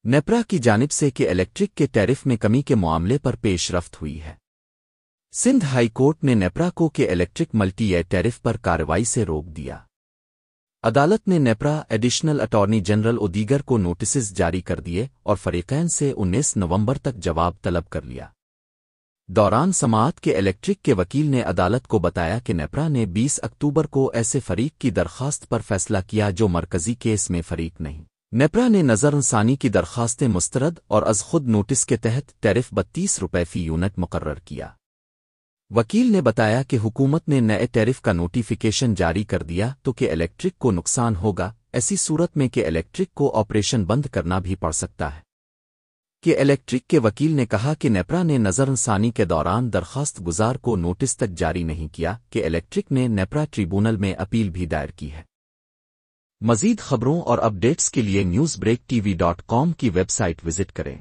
نیپرا کی جانب سے کہ الیکٹرک کے ٹیرف میں کمی کے معاملے پر پیش رفت ہوئی ہے۔ سندھ ہائی کورٹ نے نیپرا کو کہ الیکٹرک ملٹی ایئر ٹیرف پر کارروائی سے روک دیا۔ عدالت نے نیپرا، ایڈیشنل اٹارنی جنرل اور دیگر کو نوٹسز جاری کر دیے اور فریقین سے 19 نومبر تک جواب طلب کر لیا۔ دوران سماعت کے الیکٹرک کے وکیل نے عدالت کو بتایا کہ نیپرا نے 20 اکتوبر کو ایسے فریق کی درخواست پر فیصلہ کیا جو مرکزی کیس میں فریق نہیں۔ نیپرا نے نظر ثانی کی درخواستیں مسترد اور از خود نوٹس کے تحت ٹیرف 32 روپے فی یونٹ مقرر کیا۔ وکیل نے بتایا کہ حکومت نے نئے ٹیرف کا نوٹیفیکیشن جاری کر دیا تو کہ الیکٹرک کو نقصان ہوگا، ایسی صورت میں کہ الیکٹرک کو آپریشن بند کرنا بھی پڑ سکتا ہے۔ کہ الیکٹرک کے وکیل نے کہا کہ نیپرا نے نظر ثانی کے دوران درخواست گزار کو نوٹس تک جاری نہیں کیا کہ الیکٹرک نے نیپرا ٹریبونل میں اپیل بھی دائر کی ہے۔ مزید خبروں اور اپ ڈیٹس کے لیے newsbreaktv.com کی ویب سائٹ وزٹ کریں۔